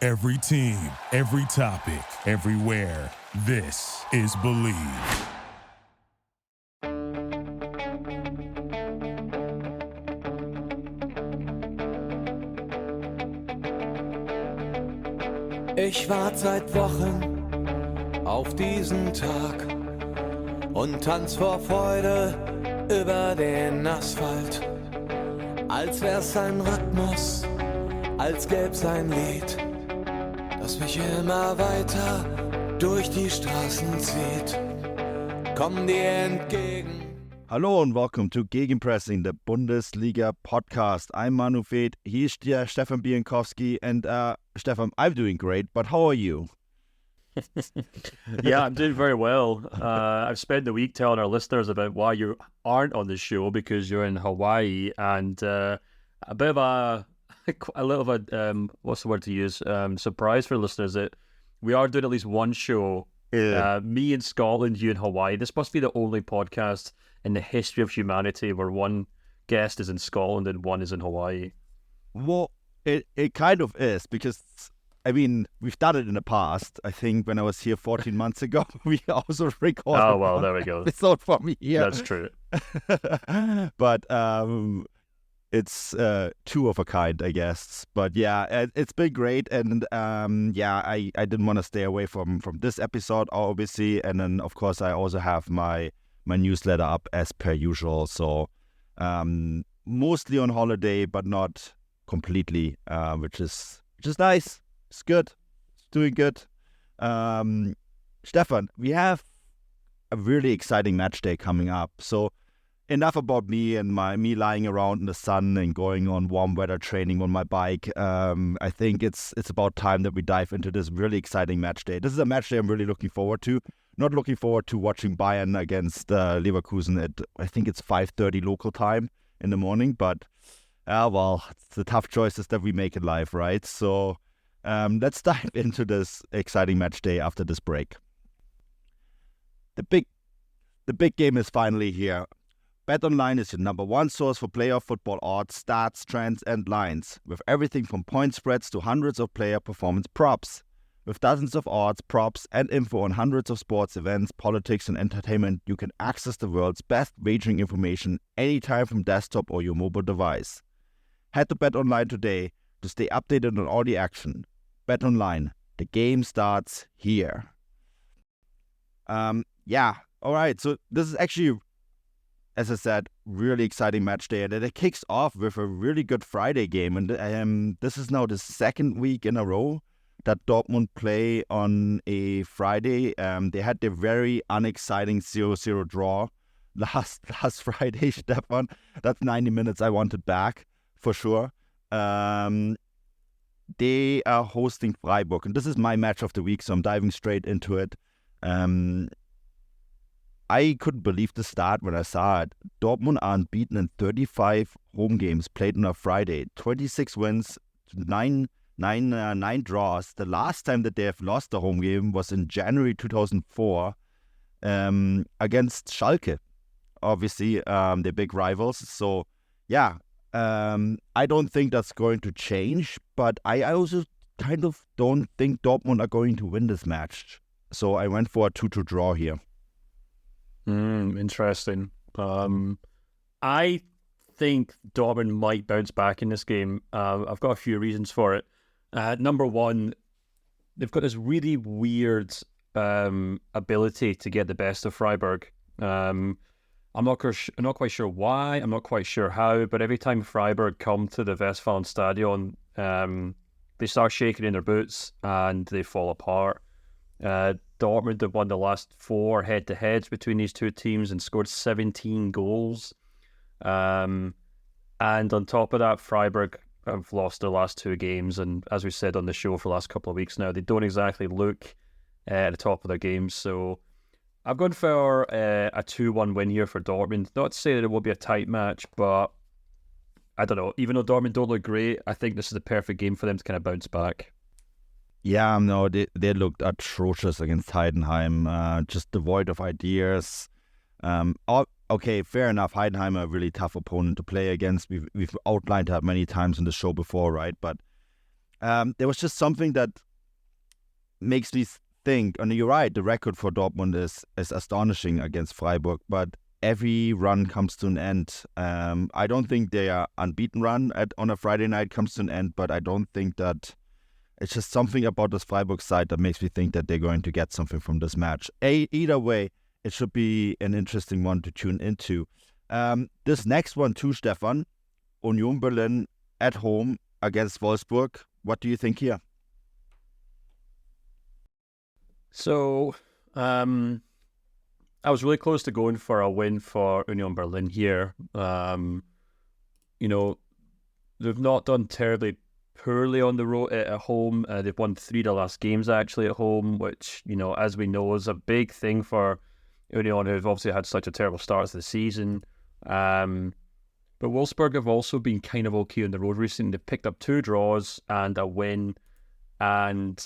Every team, every topic, everywhere. This is Believe. Ich warte seit Wochen auf diesen Tag und tanz vor Freude über den Asphalt. Als wär's ein Rhythmus, als gäb's ein Lied, das mich immer weiter durch die Straßen zieht. Komm dir entgegen. Hello and welcome to Gegenpressing, the Bundesliga podcast. I'm Manu. He's Stefan Biankowski, and Stefan, I'm doing great, but how are you? Yeah, I'm doing very well. I've spent the week telling our listeners about why you aren't on the show because you're in Hawaii, and a bit of a little bit what's the word to use? Surprise for listeners that we are doing at least one show. Yeah. Me in Scotland, you in Hawaii. This must be the only podcast in the history of humanity where one guest is in Scotland and one is in Hawaii. Well, it kind of is, because I mean, we've done it in the past. I think when I was here 14 months ago, we also recorded. Oh, well, there we go. Episode for me here. That's true. But it's two of a kind, I guess. But yeah, it's been great. And I didn't want to stay away from this episode, obviously. And then, of course, I also have my newsletter up as per usual. So mostly on holiday, but not completely, which is nice. It's good. It's doing good. Stefan, we have a really exciting match day coming up. So enough about me and me lying around in the sun and going on warm weather training on my bike. I think it's about time that we dive into this really exciting match day. This is a match day I'm really looking forward to. Not looking forward to watching Bayern against Leverkusen at, I think it's 5:30 local time in the morning. But, it's the tough choices that we make in life, right? So let's dive into this exciting match day after this break. The big game is finally here. BetOnline is your number one source for playoff football odds, stats, trends, and lines, with everything from point spreads to hundreds of player performance props. With dozens of odds, props, and info on hundreds of sports events, politics, and entertainment, you can access the world's best wagering information anytime from desktop or your mobile device. Head to BetOnline today to stay updated on all the action. BetOnline, the game starts here. All right. So this is actually, as I said, really exciting match day, and it kicks off with a really good Friday game. And this is now the second week in a row that Dortmund play on a Friday. They had their very unexciting 0-0 draw last Friday, Stefan. That's 90 minutes I wanted back, for sure. They are hosting Freiburg, and this is my match of the week, so I'm diving straight into it. I couldn't believe the start when I saw it. Dortmund are unbeaten in 35 home games played on a Friday. 26 wins, nine draws. The last time that they have lost a home game was in January 2004 against Schalke. Obviously, they're big rivals. So, yeah, I don't think that's going to change. But I also kind of don't think Dortmund are going to win this match. So I went for a 2-2 draw here. Interesting. I think Dortmund might bounce back in this game. I've got a few reasons for it. Number one, they've got this really weird ability to get the best of Freiburg. I'm not quite sure why. I'm not quite sure how. But every time Freiburg come to the Westfalenstadion, they start shaking in their boots and they fall apart. Dortmund have won the last 4 head-to-heads between these two teams and scored 17 goals. And on top of that, Freiburg have lost their last 2 games. And as we said on the show for the last couple of weeks now, they don't exactly look at the top of their games. So I've gone for a 2-1 win here for Dortmund. Not to say that it will be a tight match, but I don't know. Even though Dortmund don't look great, I think this is the perfect game for them to kind of bounce back. Yeah, no, they looked atrocious against Heidenheim, just devoid of ideas. Okay, fair enough. Heidenheim are a really tough opponent to play against. We've outlined that many times in the show before, right? But there was just something that makes me think, and you're right, the record for Dortmund is astonishing against Freiburg, but every run comes to an end. I don't think their unbeaten run on a Friday night comes to an end, but I don't think that it's just something about this Freiburg side that makes me think that they're going to get something from this match. Either way, it should be an interesting one to tune into. This next one too, Stefan, Union Berlin at home against Wolfsburg. What do you think here? So, I was really close to going for a win for Union Berlin here. They've not done terribly poorly on the road at home. They've won 3 of the last games actually at home, which, as we know, is a big thing for Union, who've obviously had such a terrible start to the season. But Wolfsburg have also been kind of okay on the road recently. They've picked up 2 draws and a win. And,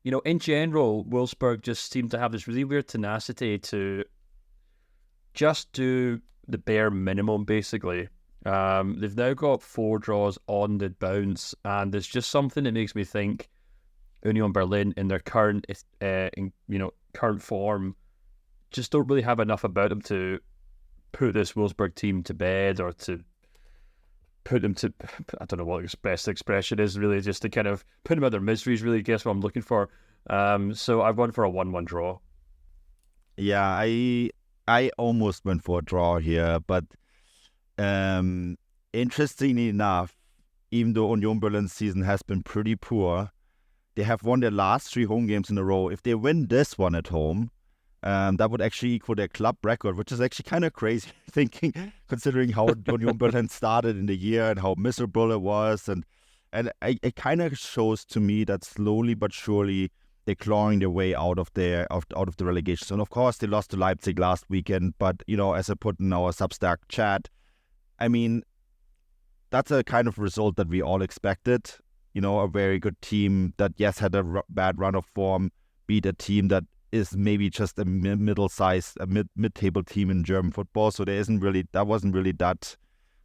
in general, Wolfsburg just seem to have this really weird tenacity to just do the bare minimum, basically. They've now got 4 draws on the bounce, and there's just something that makes me think Union Berlin in their current form just don't really have enough about them to put this Wolfsburg team to bed, or to put them to, I don't know what the best expression is, really, just to kind of put them out of their miseries, really, guess what I'm looking for. So I've gone for a 1-1 draw. Yeah, I almost went for a draw here, but interestingly enough, even though Union Berlin's season has been pretty poor, they have won their last 3 home games in a row. If they win this one at home, that would actually equal their club record, which is actually kind of crazy considering how Union Berlin started in the year and how miserable it was. And it kind of shows to me that slowly but surely they're clawing their way out of the relegation zone. Of course, they lost to Leipzig last weekend, but, as I put in our Substack chat, I mean, that's a kind of result that we all expected. A very good team that, yes, had a bad run of form, beat a team that is maybe just a middle-sized, mid-table team in German football. So that wasn't really that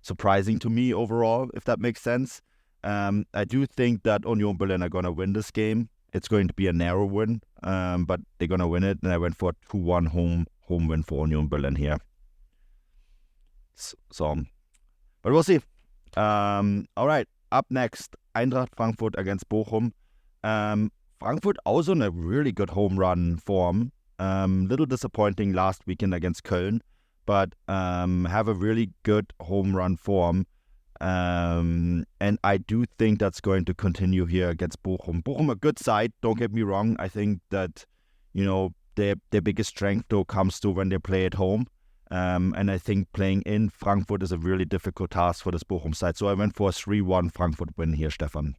surprising to me overall, if that makes sense. I do think that Union Berlin are going to win this game. It's going to be a narrow win, but they're going to win it. And I went for a 2-1 home win for Union Berlin here. So, but we'll see. All right, up next, Eintracht Frankfurt against Bochum. Frankfurt also in a really good home run form. Little disappointing last weekend against Köln, but have a really good home run form. And I do think that's going to continue here against Bochum. Bochum, a good side, don't get me wrong. I think that, their biggest strength, though, comes to when they play at home. And I think playing in Frankfurt is a really difficult task for this Bochum side. So I went for a 3-1 Frankfurt win here, Stefan.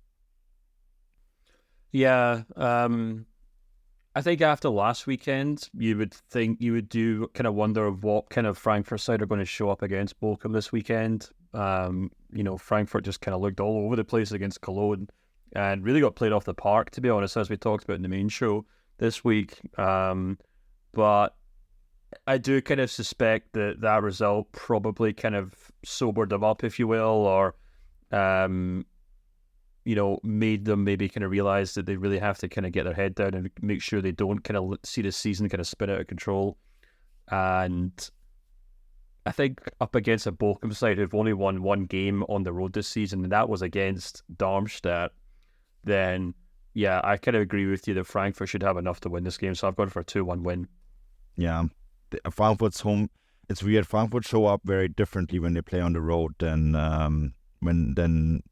Yeah, I think after last weekend, you would do kind of wonder of what kind of Frankfurt side are going to show up against Bochum this weekend. Frankfurt just kind of looked all over the place against Cologne and really got played off the park, to be honest, as we talked about in the main show this week. But I do kind of suspect that result probably kind of sobered them up, if you will, or made them maybe kind of realize that they really have to kind of get their head down and make sure they don't kind of see the season kind of spin out of control. And I think up against a Bochum side who've only won 1 game on the road this season, and that was against Darmstadt, then yeah, I kind of agree with you that Frankfurt should have enough to win this game. So I've gone for a 2-1 win. Yeah, Frankfurt's home. It's weird. Frankfurt show up very differently when they play on the road than when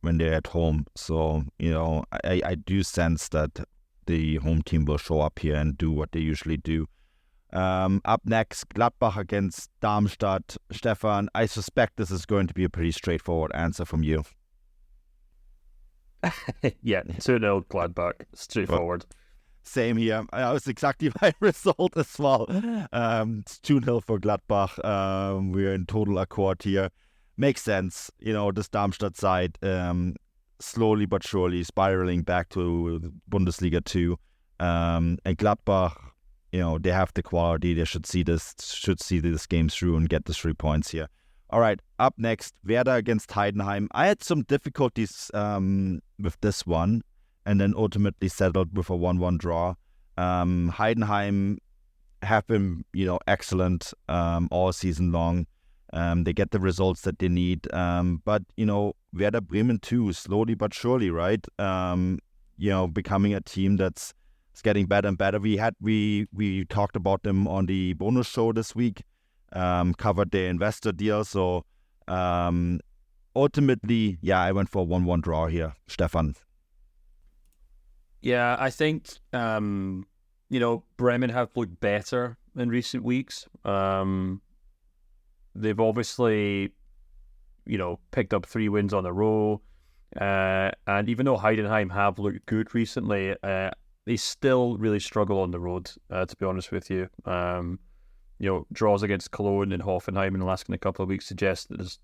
they're at home. So, I do sense that the home team will show up here and do what they usually do. Up next, Gladbach against Darmstadt. Stefan, I suspect this is going to be a pretty straightforward answer from you. Yeah, 2-0 Gladbach. Straightforward. Same here. That was exactly my result as well. It's 2-0 for Gladbach. We're in total accord here. Makes sense. This Darmstadt side slowly but surely spiraling back to Bundesliga 2. And Gladbach, they have the quality. They should see this game through and get the 3 points here. All right, up next, Werder against Heidenheim. I had some difficulties with this one. and then ultimately settled with a 1-1 draw. Heidenheim have been, excellent all season long. They get the results that they need. But, Werder Bremen too, slowly but surely, right? Becoming a team that's getting better and better. We talked about them on the bonus show this week, covered their investor deal. So ultimately, I went for a 1-1 draw here, Stefan. Yeah, I think, Bremen have looked better in recent weeks. They've obviously, picked up 3 wins on a row. And even though Heidenheim have looked good recently, they still really struggle on the road, to be honest with you. Draws against Cologne and Hoffenheim in the last couple of weeks suggest that there's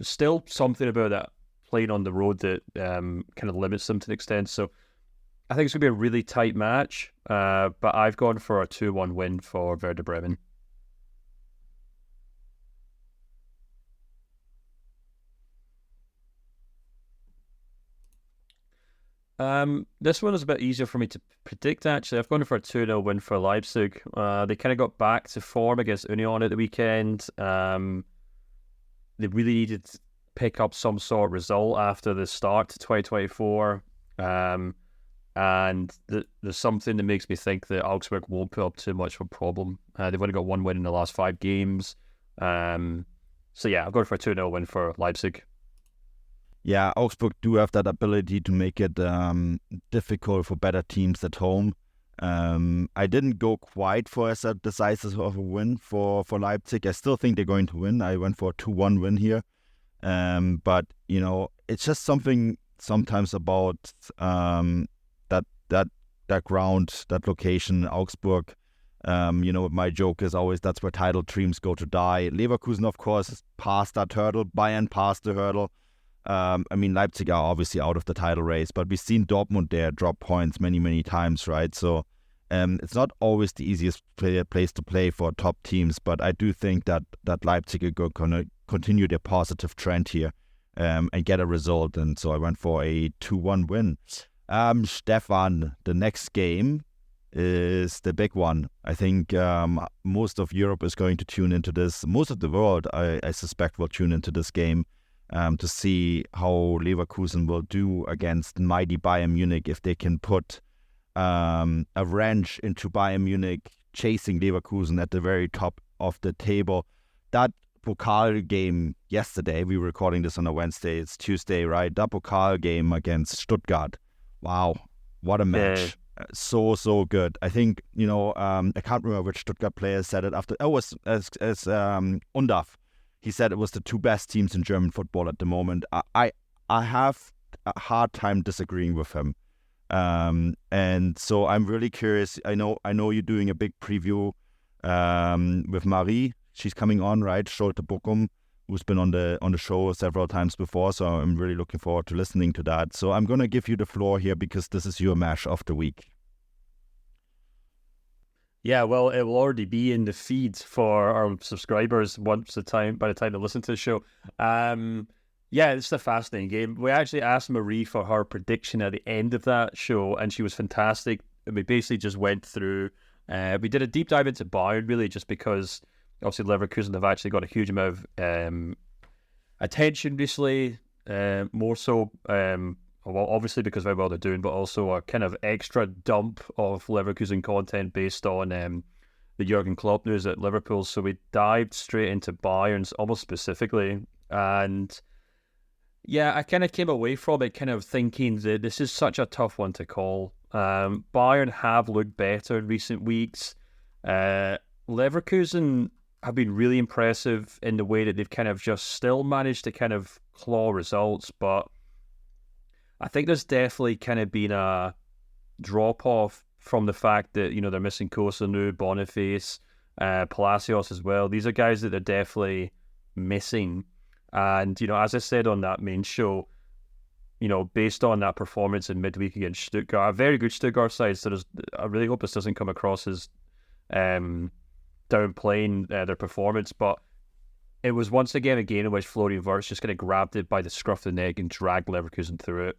still something about that playing on the road that kind of limits them to an extent. So I think it's going to be a really tight match, but I've gone for a 2-1 win for Werder Bremen. This one is a bit easier for me to predict, actually. I've gone for a 2-0 win for Leipzig. They kind of got back to form against Union at the weekend. They really needed to pick up some sort of result after the start to 2024. And there's something that makes me think that Augsburg won't put up too much of a problem. They've only got 1 win in the last 5 games. I've gone for a 2-0 win for Leipzig. Yeah, Augsburg do have that ability to make it difficult for better teams at home. I didn't go quite for as decisive of a win for Leipzig. I still think they're going to win. I went for a 2-1 win here. But, it's just something sometimes about that ground, that location, Augsburg. My joke is always that's where title dreams go to die. Leverkusen, of course, passed that hurdle. Bayern passed the hurdle. Leipzig are obviously out of the title race, but we've seen Dortmund there drop points many, many times, right? So it's not always the easiest place to play for top teams, but I do think that Leipzig are going to continue their positive trend here and get a result. And so I went for a 2-1 win. Stefan, the next game is the big one. I think most of Europe is going to tune into this. Most of the world, I suspect, will tune into this game. To see how Leverkusen will do against mighty Bayern Munich, if they can put a wrench into Bayern Munich, chasing Leverkusen at the very top of the table. That Pokal game yesterday, we were recording this on a Wednesday, it's Tuesday, right? That Pokal game against Stuttgart. Wow, what a match. So good. I think, I can't remember which Stuttgart player said it after. Oh, it was Undaf. He said it was the 2 best teams in German football at the moment. I have a hard time disagreeing with him. And so I'm really curious. I know you're doing a big preview with Marie. She's coming on, right? Schulte Bochum, who's been on the show several times before. So I'm really looking forward to listening to that. So I'm going to give you the floor here because this is your match of the week. Yeah, well, it will already be in the feed for our subscribers by the time they listen to the show. It's a fascinating game. We actually asked Marie for her prediction at the end of that show, and she was fantastic. We basically just went through. We did a deep dive into Bayern, really, just because obviously Leverkusen have actually got a huge amount of attention recently, more so. Well, obviously because of how well they're doing, but also a kind of extra dump of Leverkusen content based on the Jurgen Klopp news at Liverpool. So we dived straight into Bayern's almost specifically. And I kind of came away from it kind of thinking that this is such a tough one to call. Bayern have looked better in recent weeks. Leverkusen have been really impressive in the way that they've kind of just still managed to kind of claw results, but I think there's definitely kind of been a drop-off from the fact that, they're missing Kosunu, Boniface, Palacios as well. These are guys that they're definitely missing. And, as I said on that main show, based on that performance in midweek against Stuttgart, a very good Stuttgart side, so I really hope this doesn't come across as downplaying their performance, but it was once again a game in which Florian Wirtz just kind of grabbed it by the scruff of the neck and dragged Leverkusen through it.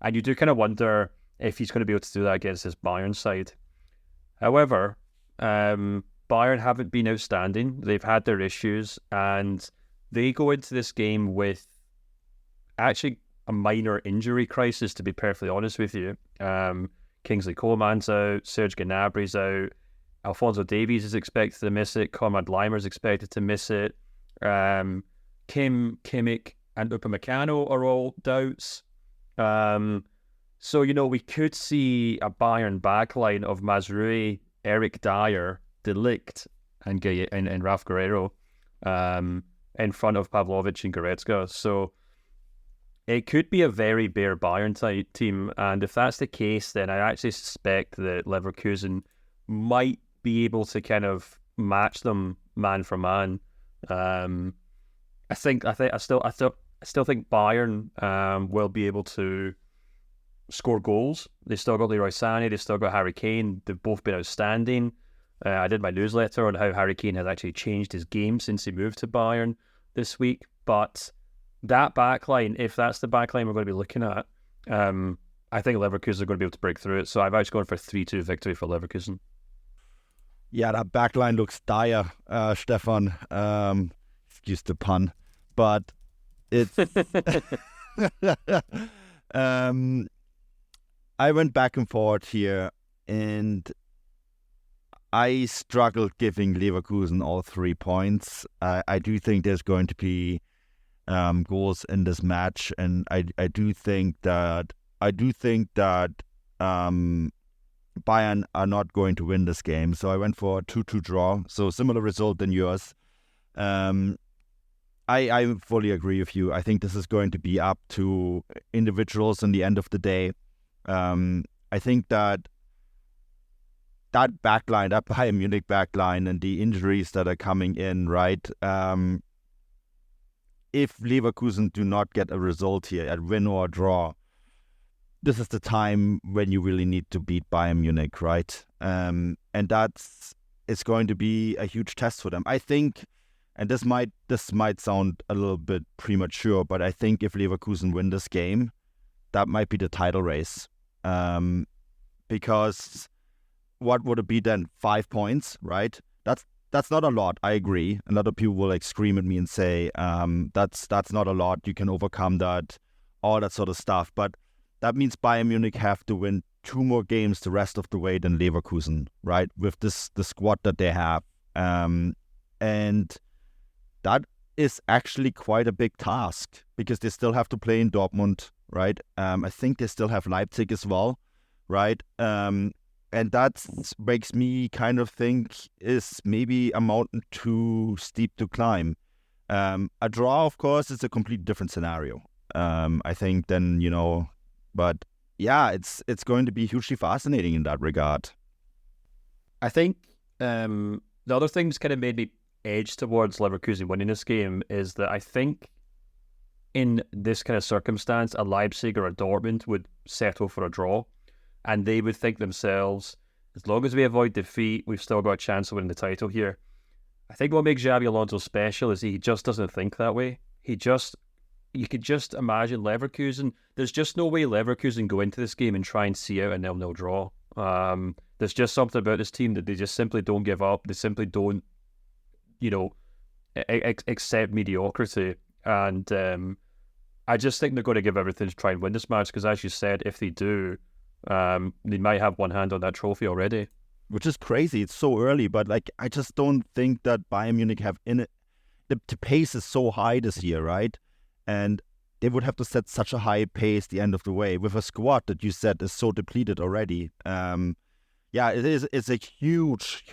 And you do kind of wonder if he's going to be able to do that against his Bayern side. However, Bayern haven't been outstanding. They've had their issues, and they go into this game with actually a minor injury crisis, to be perfectly honest with you. Kingsley Coman's out, Serge Gnabry's out, Alphonso Davies is expected to miss it, Conrad Leimer is expected to miss it, Kim, Kimmich, and Upamecano are all doubts. So, we could see a Bayern backline of Mazraoui, Eric Dyer, De Ligt, and Ralf Guerrero in front of Pavlovic and Goretzka. So it could be a very bare Bayern type team. And if that's the case, then I actually suspect that Leverkusen might be able to kind of match them man for man. I still think Bayern will be able to score goals. They still got Leroy Sané, they still got Harry Kane. They've both been outstanding. I did my newsletter on how Harry Kane has actually changed his game since he moved to Bayern this week. But that backline, if that's the backline we're going to be looking at, I think Leverkusen are going to be able to break through it. So I've actually gone for a 3-2 victory for Leverkusen. Yeah, that backline looks dire, Stefan. Excuse the pun. But it's... I went back and forth here, and I struggled giving Leverkusen all 3 points. I do think there's going to be goals in this match, and I do think that Bayern are not going to win this game. So I went for a 2-2 draw. So similar result than yours. I fully agree with you. I think this is going to be up to individuals in the end of the day. I think that backline, that Bayern Munich backline, and the injuries that are coming in, right? If Leverkusen do not get a result here, at win or draw, this is the time when you really need to beat Bayern Munich, right? And it's going to be a huge test for them. I think, and this might sound a little bit premature, but I think if Leverkusen win this game, that might be the title race. Because what would it be then? 5 points, right? That's not a lot. I agree. A lot of people will scream at me and say, that's not a lot. You can overcome that, all that sort of stuff. But that means Bayern Munich have to win 2 more games the rest of the way than Leverkusen, right? With the squad that they have. And that is actually quite a big task, because they still have to play in Dortmund, right? I think they still have Leipzig as well, right? And that makes me kind of think is maybe a mountain too steep to climb. A draw, of course, is a completely different scenario. I think then, but yeah, it's going to be hugely fascinating in that regard. I think the other thing that's kind of made me edge towards Leverkusen winning this game is that I think in this kind of circumstance, a Leipzig or a Dortmund would settle for a draw, and they would think themselves, as long as we avoid defeat, we've still got a chance of winning the title here. I think what makes Xabi Alonso special is he just doesn't think that way. You could just imagine Leverkusen. There's just no way Leverkusen go into this game and try and see out a 0-0 draw. There's just something about this team that they just simply don't give up. They simply don't, accept mediocrity. And I just think they're going to give everything to try and win this match, because as you said, if they do, they might have one hand on that trophy already. Which is crazy. It's so early, but I just don't think that Bayern Munich have in it. The pace is so high this year, right? And they would have to set such a high pace the end of the way with a squad that you said is so depleted already. It's a huge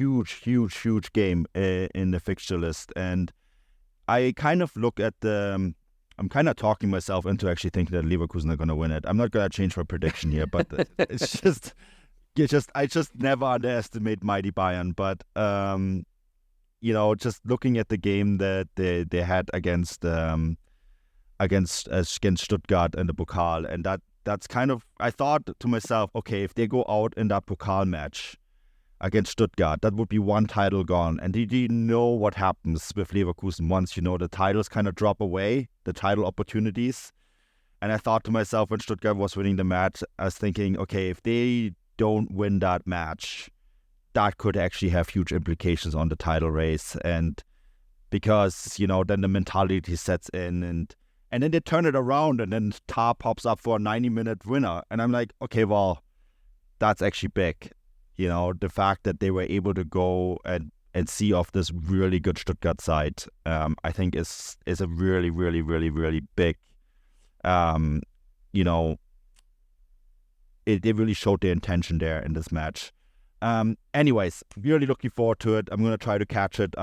game in the fixture list. And I kind of look at I'm kind of talking myself into actually thinking that Leverkusen are going to win it. I'm not going to change my prediction here, but it's I just never underestimate mighty Bayern. But just looking at the game that they had against Stuttgart and the Pokal, and that's kind of, I thought to myself, okay, if they go out in that Pokal match against Stuttgart, that would be one title gone. And did you know what happens with Leverkusen once the titles kind of drop away, the title opportunities? And I thought to myself when Stuttgart was winning the match, I was thinking, okay, if they don't win that match, that could actually have huge implications on the title race. And because, then the mentality sets in and then they turn it around and then Tar pops up for a 90-minute winner. And I'm like, okay, well, that's actually big. The fact that they were able to go and see off this really good Stuttgart side, I think is a really, really, really, really big, they really showed their intention there in this match. Anyways, really looking forward to it. I'm going to try to catch it.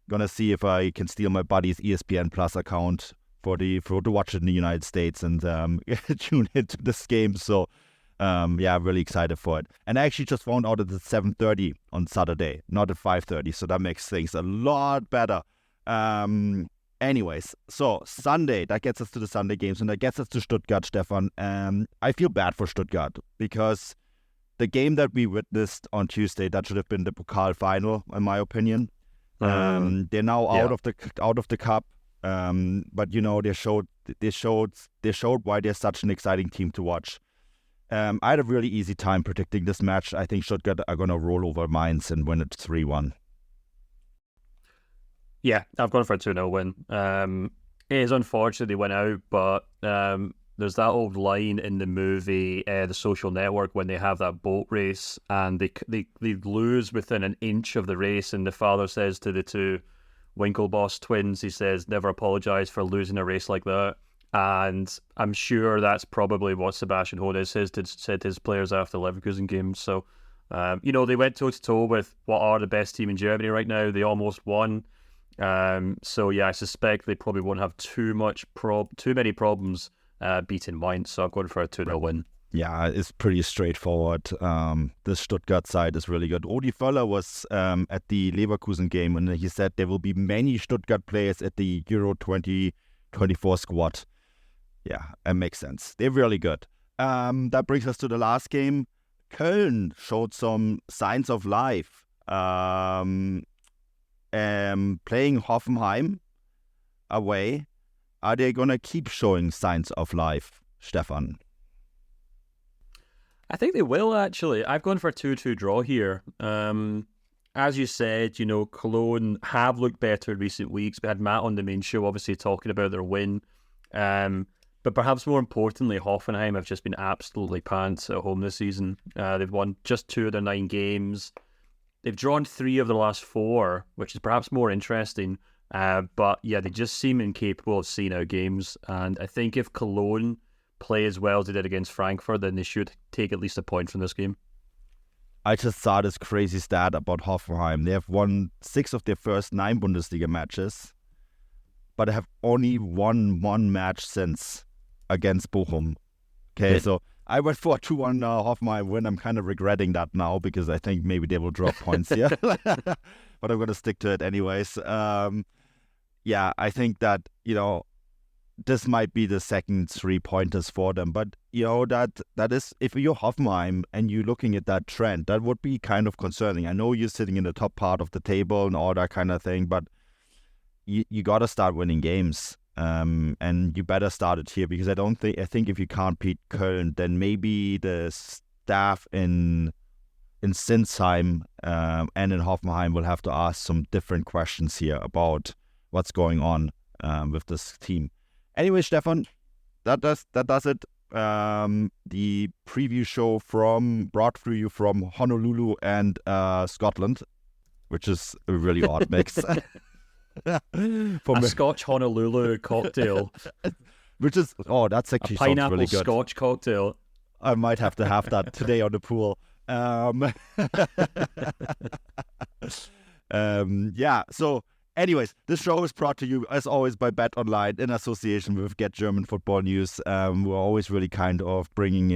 Going to see if I can steal my buddy's ESPN Plus account to watch it in the United States and tune into this game. So, really excited for it. And I actually just found out that it's 7:30 on Saturday, not at 5:30. So that makes things a lot better. Anyways, so Sunday, that gets us to the Sunday games and that gets us to Stuttgart, Stefan. I feel bad for Stuttgart because the game that we witnessed on Tuesday, that should have been the Pokal final, in my opinion. They're now out of the cup. But they showed why they're such an exciting team to watch. I had a really easy time predicting this match. I think Stuttgart are going to roll over Mainz and win it 3-1. Yeah, I've gone for a 2-0 win. It is unfortunate they went out, but there's that old line in the movie, The Social Network, when they have that boat race and they lose within an inch of the race, and the father says to the two Winklevoss twins, he says, never apologise for losing a race like that. And I'm sure that's probably what Sebastian Hoeneß said to his players after the Leverkusen game. So, they went toe-to-toe with what are the best team in Germany right now. They almost won. So, I suspect they probably won't have too many problems beating Mainz. So I'm going for a 2-0 win. Yeah, it's pretty straightforward. The Stuttgart side is really good. Odi Völler was at the Leverkusen game, and he said there will be many Stuttgart players at the Euro 2024 squad. Yeah, it makes sense. They're really good. That brings us to the last game. Köln showed some signs of life. Playing Hoffenheim away. Are they going to keep showing signs of life, Stefan? I think they will, actually. I've gone for a 2-2 draw here. As you said, Cologne have looked better in recent weeks. We had Matt on the main show, obviously, talking about their win. But perhaps more importantly, Hoffenheim have just been absolutely pants at home this season. They've won just 2 of their 9 games. They've drawn 3 of the last 4, which is perhaps more interesting. But they just seem incapable of seeing out games. And I think if Cologne play as well as they did against Frankfurt, then they should take at least a point from this game. I just saw this crazy stat about Hoffenheim. They have won 6 of their first 9 Bundesliga matches, but have only won 1 match since against Bochum. Okay, so I went for a 2-1 Hoffenheim win. I'm kind of regretting that now because I think maybe they will drop points here. But I'm going to stick to it anyways. I think that, this might be the second 3-pointers for them. But, that is, if you're Hoffenheim and you're looking at that trend, that would be kind of concerning. I know you're sitting in the top part of the table and all that kind of thing, but you got to start winning games. And you better start it here because I think if you can't beat Köln, then maybe the staff in Sinsheim and in Hoffenheim will have to ask some different questions here about what's going on with this team. Anyway, Stefan, that does it. The preview show brought through you from Honolulu and Scotland, which is a really odd mix. A Scotch Honolulu cocktail. Which is, that's actually a pineapple sounds really good. Scotch cocktail. I might have to have that today on the pool. So anyways, this show is brought to you, as always, by Bet Online in association with Get German Football News. We're always really kind of bringing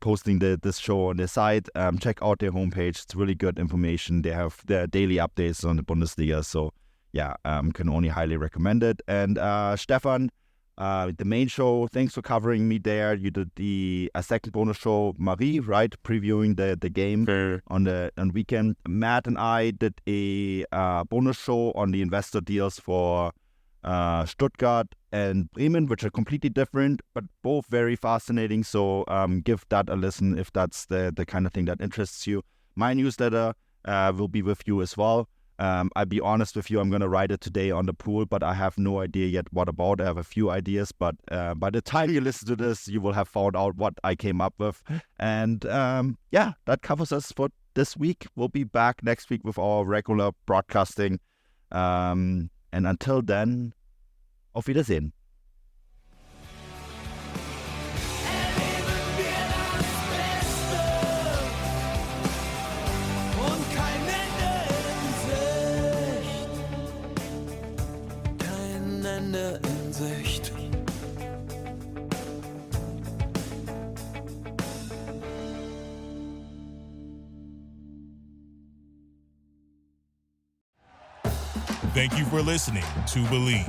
posting this show on their site. Check out their homepage. It's really good information. They have their daily updates on the Bundesliga. So, can only highly recommend it. And Stefan, the main show, thanks for covering me there. You did a second bonus show, Marie, right? Previewing the game on weekend. Matt and I did a bonus show on the investor deals for Stuttgart and Bremen, which are completely different, but both very fascinating. So give that a listen if that's the kind of thing that interests you. My newsletter will be with you as well. I'll be honest with you, I'm going to write it today on the pool, but I have no idea yet what about. I have a few ideas, but by the time you listen to this, you will have found out what I came up with. And that covers us for this week. We'll be back next week with our regular broadcasting. And until then, auf Wiedersehen. In Sicht. Thank you for listening to Believe.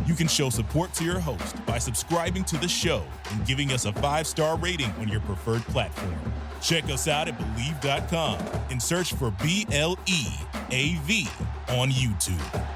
You can show support to your host by subscribing to the show and giving us a 5-star rating on your preferred platform. Check us out at Believe.com and search for BLEAV on YouTube.